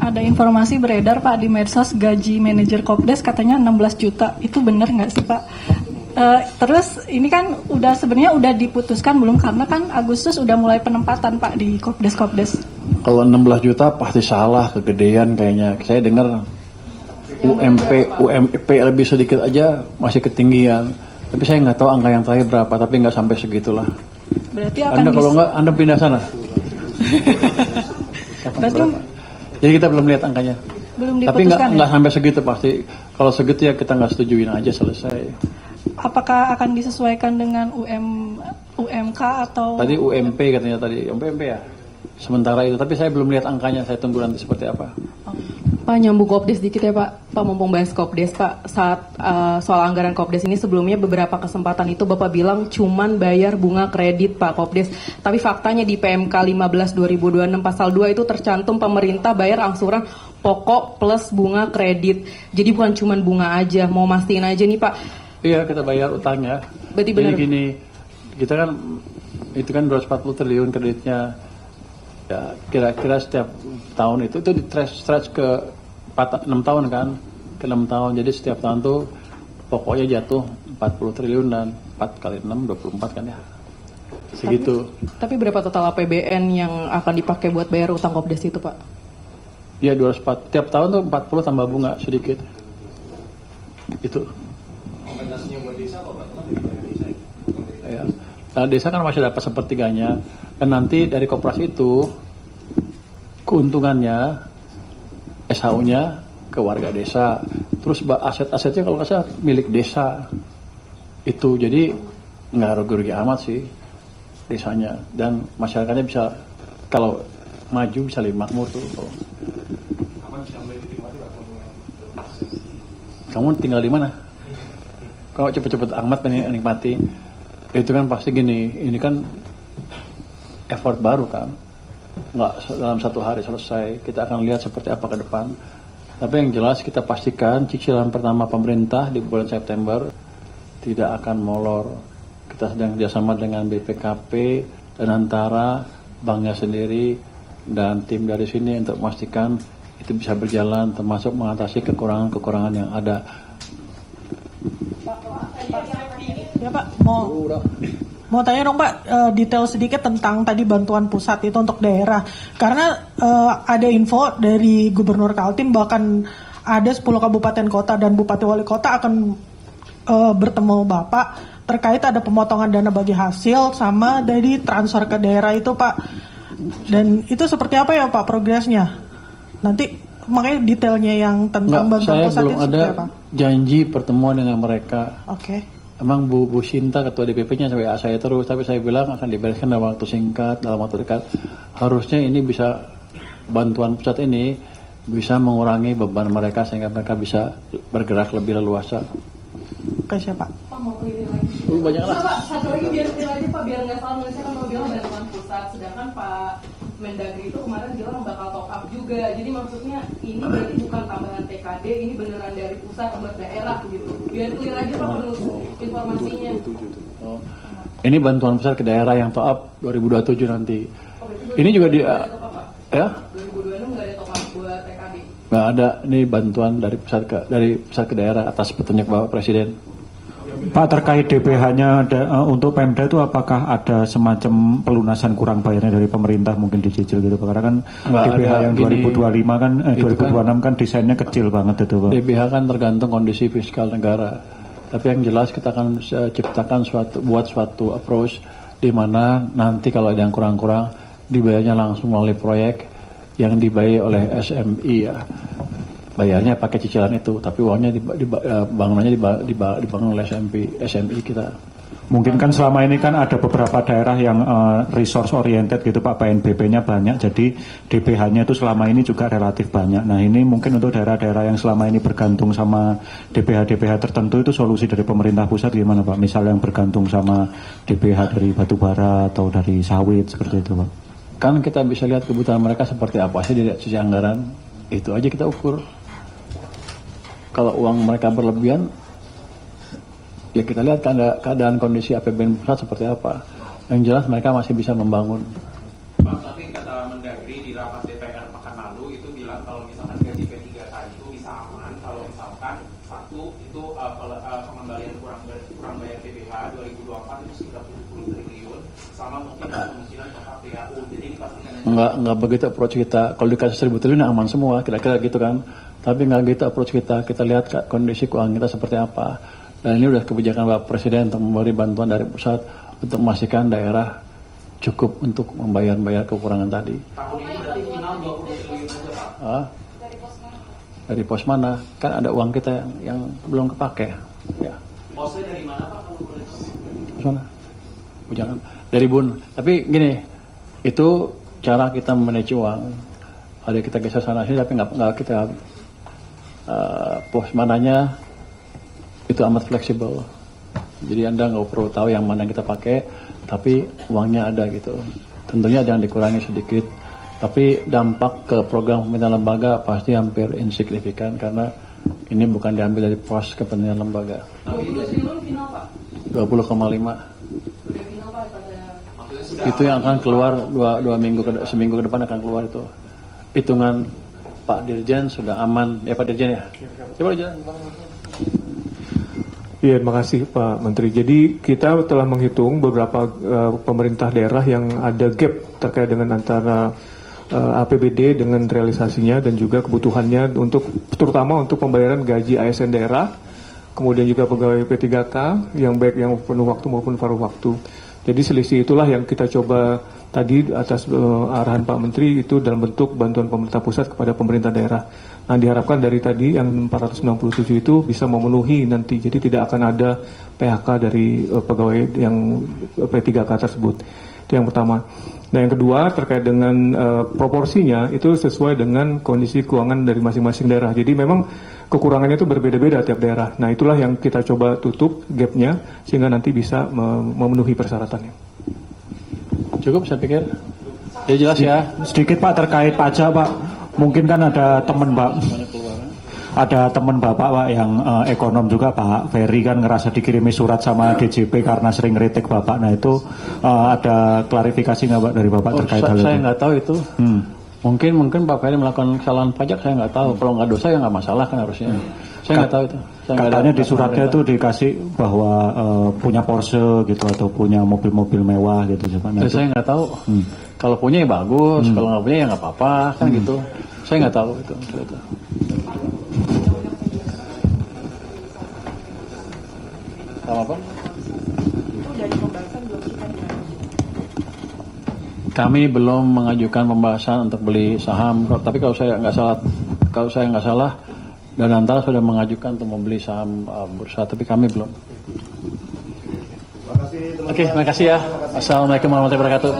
Ada informasi beredar Pak di medsos gaji manajer Kopdes katanya 16 juta. Itu benar nggak sih Pak? Terus ini kan sebenarnya udah diputuskan belum, karena kan Agustus udah mulai penempatan Pak di Kopdes. Kalau 16 juta pasti salah, kegedean kayaknya. Saya dengar UMP lebih sedikit aja masih ketinggian. Tapi saya nggak tahu angka yang terakhir berapa, tapi nggak sampai segitulah. Berarti akan Anda kalau nggak, Anda pindah sana. Berarti jadi kita belum lihat angkanya. belum Tapi diputuskan nggak sampai segitu pasti. Kalau segitu ya kita nggak setujuin aja, selesai. Apakah akan disesuaikan dengan UMK atau? Tadi UMP katanya tadi, UMP ya. Sementara itu, tapi saya belum lihat angkanya. Saya tunggu nanti seperti apa. Pak, nyambung Kopdes dikit ya Pak. Pak, mumpung bahas Kopdes Pak, saat soal anggaran Kopdes ini sebelumnya beberapa kesempatan itu Bapak bilang cuman bayar bunga kredit Pak Kopdes. Tapi faktanya di PMK 15/2026 pasal 2 itu tercantum pemerintah bayar angsuran pokok plus bunga kredit. Jadi bukan cuman bunga aja, mau mastiin aja nih Pak. Iya, kita bayar utangnya. Berarti jadi benar. gini, kita kan itu kan 240 triliun kreditnya. Ya, kira-kira setiap tahun itu di stretch ke 6 tahun kan, ke 6 tahun. Jadi setiap tahun tuh pokoknya jatuh 40 triliun dan 4 kali 6 24 kan ya. Segitu. Tapi berapa total APBN yang akan dipakai buat bayar utang Kopdes itu Pak? Ya 204. Tiap tahun tuh 40 tambah bunga sedikit. Itu. Kompensasinya buat desa apa Pak? Ya. Nah, desa kan masih dapat sepertiganya. Dan nanti dari koperasi itu keuntungannya SHU-nya ke warga desa. Terus aset-asetnya kalau nggak salah milik desa. Itu jadi nggak rugi-rugi amat sih desanya. Dan masyarakatnya bisa, kalau maju bisa lebih makmur tuh. Kamu tinggal di mana? Kalau cepet-cepet amat menikmati. Itu kan pasti gini, ini kan effort baru kan, nggak dalam satu hari selesai. Kita akan lihat seperti apa ke depan. Tapi yang jelas kita pastikan cicilan pertama pemerintah di bulan September tidak akan molor. Kita sedang kerjasama dengan BPKP dan antara banknya sendiri dan tim dari sini untuk memastikan itu bisa berjalan, termasuk mengatasi kekurangan-kekurangan yang ada. Ya Pak, mau tanya dong Pak, detail sedikit tentang tadi bantuan pusat itu untuk daerah. Karena ada info dari Gubernur Kaltim bahkan ada 10 kabupaten kota dan Bupati Wali Kota akan bertemu Bapak terkait ada pemotongan dana bagi hasil sama dari transfer ke daerah itu Pak. Dan itu seperti apa ya Pak progresnya? Nanti makanya detailnya yang tentang bantuan pusat itu seperti apa? Janji pertemuan dengan mereka. Oke. Emang Bu Sinta ketua DPP-nya saya terus, tapi saya bilang akan dibereskan dalam waktu singkat, dalam waktu dekat. Harusnya ini bisa, bantuan pusat ini bisa mengurangi beban mereka sehingga mereka bisa bergerak lebih leluasa. Oke, siapa? Pak, mau clear lagi. Banyak lah. Pak, satu lagi biar clear aja Pak, biar nggak salah nulisnya kan mau bilang bantuan pusat, sedangkan Pak Mendagri itu kemarin bilang bakal top up juga. Jadi maksudnya ini berarti bukan tambahan TKD, ini beneran dari pusat buat daerah gitu. Biar clear aja Pak menurut informasinya. Ini bantuan pusat ke daerah yang top up 2027 nanti. Ini juga ya? 2026 nggak ada top up buat TKD. Nggak ada, ini bantuan dari pusat ke daerah atas petunjuk Bapak Presiden. Pak, terkait DPH-nya untuk Pemda itu apakah ada semacam pelunasan kurang bayarnya dari pemerintah mungkin dicicil gitu Pak? Karena kan Nggak DPH ada, yang gini, 2025 kan 2026 kan desainnya kecil banget itu Pak. DPH kan tergantung kondisi fiskal negara. Tapi yang jelas kita akan ciptakan suatu approach di mana nanti kalau ada yang kurang-kurang dibayarnya langsung melalui proyek yang dibayar oleh SMI ya. Bayarnya pakai cicilan itu, tapi uangnya bangunannya dibangun oleh SMI kita. Mungkin kan selama ini kan ada beberapa daerah yang resource oriented gitu Pak, PNBP-nya banyak, jadi DPH-nya itu selama ini juga relatif banyak. Nah ini mungkin untuk daerah-daerah yang selama ini bergantung sama DPH tertentu itu solusi dari pemerintah pusat gimana Pak? Misal yang bergantung sama DPH dari batubara atau dari sawit seperti itu Pak. Kan kita bisa lihat kebutuhan mereka seperti apa sih di sisi anggaran, itu aja kita ukur. Kalau uang mereka berlebihan, ya kita lihat keadaan kondisi APBN pusat seperti apa. Yang jelas mereka masih bisa membangun. Pak, tapi kata Mendagri di rapat DPR pekan lalu itu bilang kalau misalkan gaji P3K itu bisa aman kalau misalkan satu itu pengembalian kurang bayar PPh 2024 itu sekitar 70 triliun sama mungkin kemungkinan ke KPAU. Jadi dipastikan nggak begitu approach kita. Kalau dikasih 1.000 triliun aman semua, kira-kira gitu kan. Tapi nggak gitu approach kita. Kita lihat kondisi keuangan kita seperti apa. Dan ini udah kebijakan Bapak Presiden untuk memberi bantuan dari pusat untuk memastikan daerah cukup untuk membayar kekurangan tadi. tahun ini berarti final 20 triliun aja Pak. Ah, dari pos mana? Kan ada uang kita yang belum kepake. Ya. Posnya dari mana Pak kalau boleh tahu? Pos mana? Oh, jangan. Dari Bun. Tapi gini, itu cara kita manage uang. Ada kita geser sana sini, tapi nggak kita pos mananya itu amat fleksibel. Jadi Anda nggak perlu tahu yang mana yang kita pakai, tapi uangnya ada gitu. Tentunya ada yang dikurangi sedikit, tapi dampak ke program pembinaan lembaga pasti hampir insignifikan karena ini bukan diambil dari pos kepentingan lembaga. 20 triliun final Pak. 20,5. Udah final Pak pada. Itu yang akan keluar seminggu ke depan akan keluar itu. Hitungan Pak Dirjen sudah aman. Ya Pak Dirjen ya. Coba Dirjen. Iya, terima kasih Pak Menteri. Jadi kita telah menghitung beberapa pemerintah daerah yang ada gap terkait dengan antara APBD dengan realisasinya dan juga kebutuhannya untuk terutama untuk pembayaran gaji ASN daerah, kemudian juga pegawai P3K yang baik yang penuh waktu maupun paruh waktu. Jadi selisih itulah yang kita coba tadi atas arahan Pak Menteri itu dalam bentuk bantuan pemerintah pusat kepada pemerintah daerah. Nah, diharapkan dari tadi yang 467 itu bisa memenuhi nanti. Jadi tidak akan ada PHK dari pegawai yang P3K tersebut. Itu yang pertama. Nah, yang kedua terkait dengan proporsinya itu sesuai dengan kondisi keuangan dari masing-masing daerah. Jadi memang kekurangannya itu berbeda-beda tiap daerah. Nah, itulah yang kita coba tutup gapnya sehingga nanti bisa memenuhi persyaratannya. Cukup saya pikir. Ya jelas ya. Sedikit Pak terkait pajak Pak. Mungkin kan ada teman Bapak Pak yang ekonom juga Pak Ferry kan ngerasa dikirimi surat sama DJP karena sering ngeritik Bapak. Nah itu ada klarifikasi nggak Pak dari Bapak terkait hal itu? Saya nggak tahu itu. Mungkin Pak Ferry melakukan kesalahan pajak, saya nggak tahu. Kalau nggak dosa ya nggak masalah kan harusnya. Saya nggak tahu itu. Katanya di suratnya itu dikasih bahwa punya Porsche gitu atau punya mobil-mobil mewah gitu. Nah, saya nggak tahu. Kalau punya ya bagus, kalau nggak punya ya nggak apa-apa kan gitu. Saya nggak tahu itu. Sama apa? Kami belum mengajukan pembahasan untuk beli saham, tapi kalau saya nggak salah, dan antara sudah mengajukan untuk membeli saham bursa, tapi kami belum. Oke, terima kasih ya. Assalamualaikum warahmatullahi wabarakatuh.